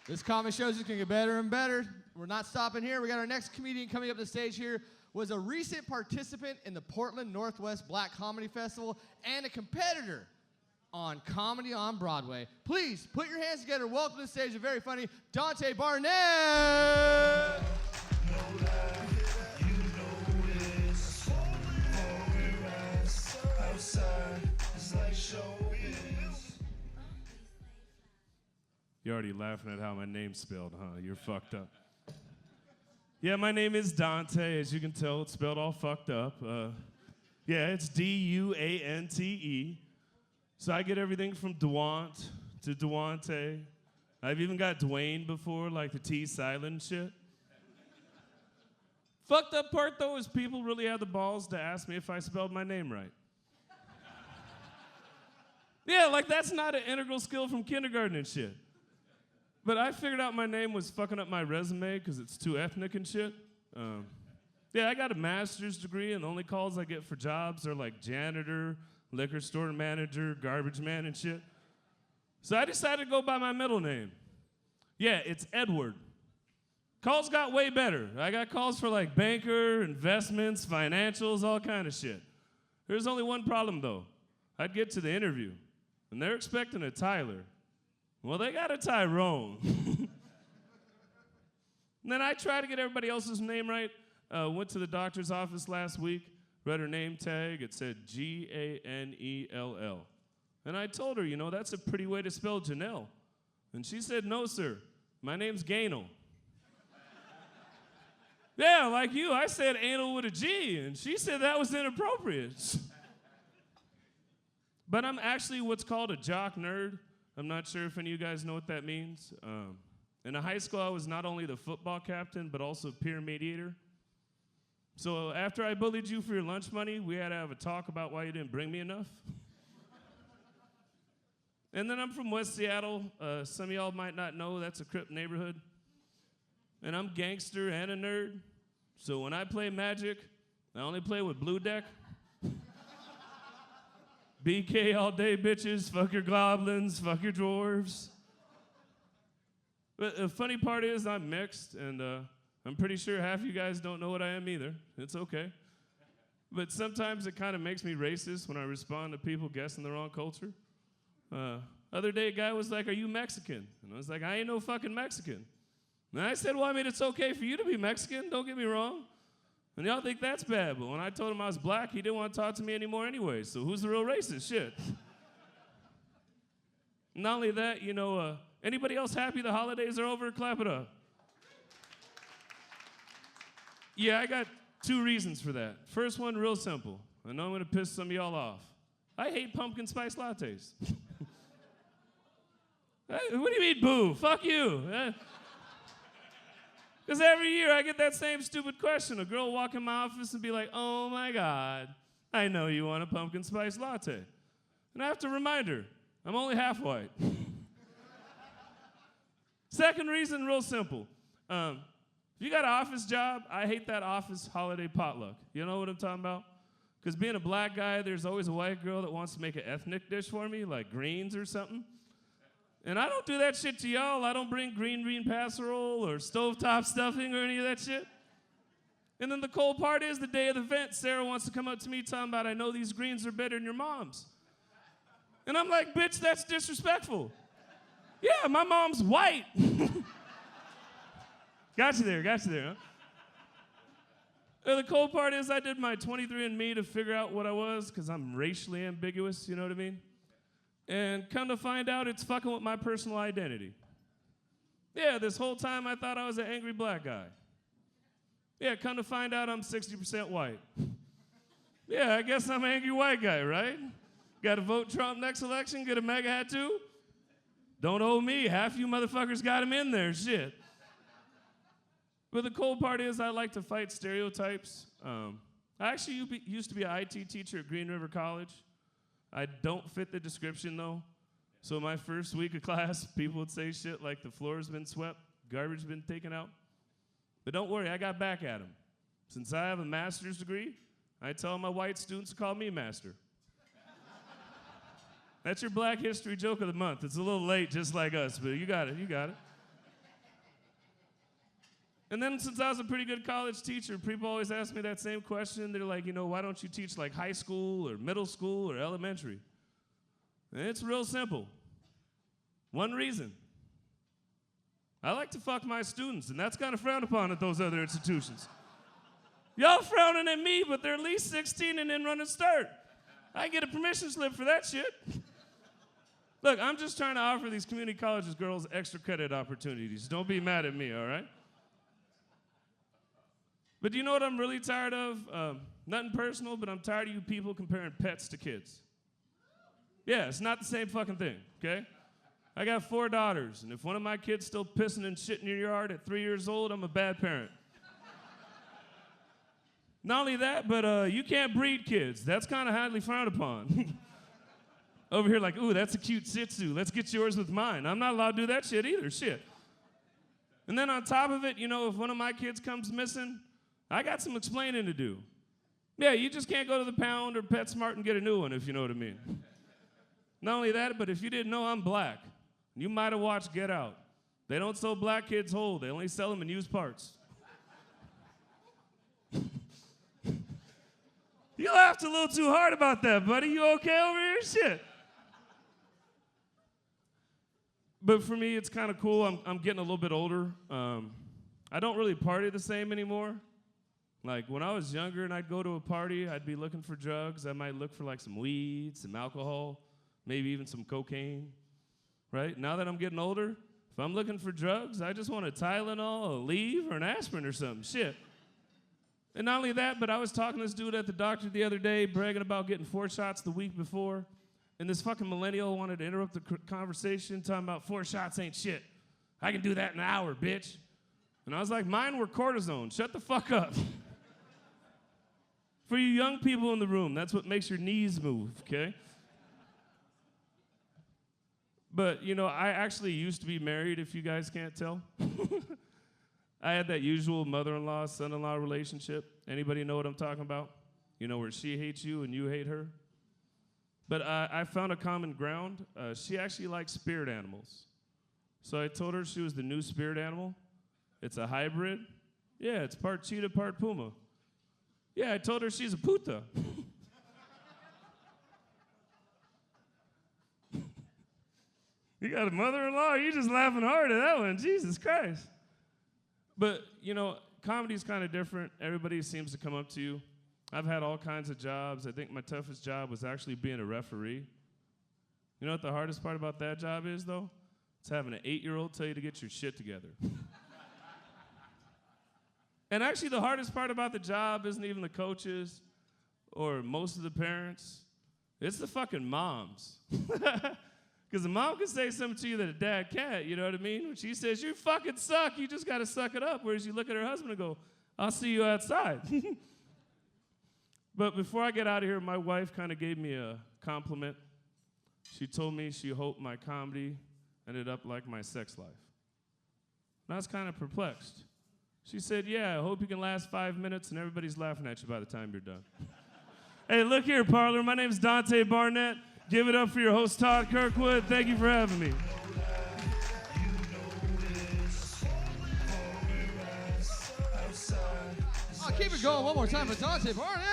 This comedy show is just going to get better and better. We're not stopping here. We got our next comedian coming up the stage here. Was a recent participant in the Portland Northwest Black Comedy Festival and a competitor on Comedy on Broadway. Please put your hands together. Welcome to the stage, a very funny Duante Barnett. You're already laughing at how my name's spelled, huh? You're fucked up. Yeah, my name is Duante. As you can tell, it's spelled all fucked up. Yeah, it's D-U-A-N-T-E. So I get everything from Duante to Duante. I've even got Dwayne before, like the T silent shit. Fucked up part, though, is people really had the balls to ask me if I spelled my name right. Yeah, like that's not an integral skill from kindergarten and shit. But I figured out my name was fucking up my resume because it's too ethnic and shit. Yeah, I got a master's degree, and the only calls I get for jobs are like janitor, liquor store manager, garbage man, and shit. So I decided to go by my middle name. Yeah, it's Edward. Calls got way better. I got calls for like banker, investments, financials, all kind of shit. There's only one problem, though. I'd get to the interview, and they're expecting a Tyler. Well, they got a Tyrone. And then I tried to get everybody else's name right. Went to the doctor's office last week, read her name tag. It said G-A-N-E-L-L. And I told her, you know, that's a pretty way to spell Janelle. And she said, no, sir. My name's Gainel. Yeah, like you, I said anal with a G, and she said that was inappropriate. But I'm actually what's called a jock nerd. I'm not sure if any of you guys know what that means. In high school, I was not only the football captain, but also peer mediator. So after I bullied you for your lunch money, we had to have a talk about why you didn't bring me enough. And then I'm from West Seattle. Some of y'all might not know that's a Crip neighborhood. And I'm gangster and a nerd. So when I play Magic, I only play with Blue Deck. BK all day, bitches. Fuck your goblins. Fuck your dwarves. But the funny part is I'm mixed, and I'm pretty sure half you guys don't know what I am either. It's okay. But sometimes it kind of makes me racist when I respond to people guessing the wrong culture. Other day, a guy was like, are you Mexican? And I was like, I ain't no fucking Mexican. And I said, well, I mean, it's okay for you to be Mexican. Don't get me wrong. And y'all think that's bad, but when I told him I was black, he didn't want to talk to me anymore anyway, so who's the real racist? Shit. Not only that, you know, anybody else happy the holidays are over? Clap it up. Yeah, I got two reasons for that. First one, real simple. I know I'm going to piss some of y'all off. I hate pumpkin spice lattes. What do you mean, boo? Fuck you. Because every year I get that same stupid question. A girl will walk in my office and be like, oh my God, I know you want a pumpkin spice latte. And I have to remind her, I'm only half white. Second reason, real simple. If you got an office job, I hate that office holiday potluck. You know what I'm talking about? Because being a black guy, there's always a white girl that wants to make an ethnic dish for me, like greens or something. And I don't do that shit to y'all. I don't bring green bean casserole or stovetop stuffing or any of that shit. And then the cold part is the day of the event, Sarah wants to come up to me talking about, I know these greens are better than your mom's. And I'm like, bitch, that's disrespectful. Yeah, my mom's white. Got you there, huh? The cold part is I did my 23andMe to figure out what I was, because I'm racially ambiguous, you know what I mean? And come to find out, it's fucking with my personal identity. Yeah, this whole time I thought I was an angry black guy. Yeah, come to find out I'm 60% white. Yeah, I guess I'm an angry white guy, right? Gotta vote Trump next election, get a MAGA hat too? Don't owe me, half you motherfuckers got him in there, shit. But the cold part is I like to fight stereotypes. I actually used to be an IT teacher at Green River College. I don't fit the description, though. So my first week of class, people would say shit like the floor's been swept, garbage been taken out. But don't worry, I got back at them. Since I have a master's degree, I tell my white students to call me master. That's your Black History joke of the month. It's a little late, just like us, but you got it. And then since I was a pretty good college teacher, people always ask me that same question. They're like, why don't you teach like high school or middle school or elementary? And it's real simple. One reason. I like to fuck my students, and that's kind of frowned upon at those other institutions. Y'all frowning at me, but they're at least 16 and then run and start. I get a permission slip for that shit. Look, I'm just trying to offer these community colleges girls extra credit opportunities. Don't be mad at me, all right? But do you know what I'm really tired of? Nothing personal, but I'm tired of you people comparing pets to kids. Yeah, it's not the same fucking thing, okay? I got 4 daughters, and if one of my kids still pissing and shitting in your yard at 3 years old, I'm a bad parent. Not only that, but you can't breed kids. That's kind of highly frowned upon. Over here like, ooh, that's a cute Shih Tzu. Let's get yours with mine. I'm not allowed to do that shit either, shit. And then on top of it, if one of my kids comes missing, I got some explaining to do. Yeah, you just can't go to the pound or PetSmart and get a new one, if you know what I mean. Not only that, but if you didn't know, I'm black. You might have watched Get Out. They don't sell black kids whole. They only sell them in used parts. You laughed a little too hard about that, buddy. You okay over here? Shit. But for me, it's kind of cool. I'm getting a little bit older. I don't really party the same anymore. Like, when I was younger and I'd go to a party, I'd be looking for drugs. I might look for, like, some weed, some alcohol, maybe even some cocaine, right? Now that I'm getting older, if I'm looking for drugs, I just want a Tylenol, a Aleve, or an aspirin or something. Shit. And not only that, but I was talking to this dude at the doctor the other day, bragging about getting 4 shots the week before, and this fucking millennial wanted to interrupt the conversation, talking about 4 shots ain't shit. I can do that in an hour, bitch. And I was like, mine were cortisone. Shut the fuck up. For you young people in the room, that's what makes your knees move, okay? But, I actually used to be married, if you guys can't tell. I had that usual mother-in-law, son-in-law relationship. Anybody know what I'm talking about? Where she hates you and you hate her? But I found a common ground. She actually likes spirit animals. So I told her she was the new spirit animal. It's a hybrid. Yeah, it's part cheetah, part puma. Yeah, I told her she's a puta. You got a mother-in-law? You're just laughing hard at that one. Jesus Christ. But, comedy's kind of different. Everybody seems to come up to you. I've had all kinds of jobs. I think my toughest job was actually being a referee. You know what the hardest part about that job is, though? It's having an 8-year-old tell you to get your shit together. And actually, the hardest part about the job isn't even the coaches or most of the parents. It's the fucking moms. Because a mom can say something to you that a dad can't, you know what I mean? When she says, you fucking suck, you just got to suck it up. Whereas you look at her husband and go, I'll see you outside. But before I get out of here, my wife kind of gave me a compliment. She told me she hoped my comedy ended up like my sex life. And I was kind of perplexed. She said, yeah, I hope you can last 5 minutes and everybody's laughing at you by the time you're done. Hey, look here, Parlor. My name's Duante Barnett. Give it up for your host, Todd Kirkwood. Thank you for having me. I'll keep it going one more time for Duante Barnett.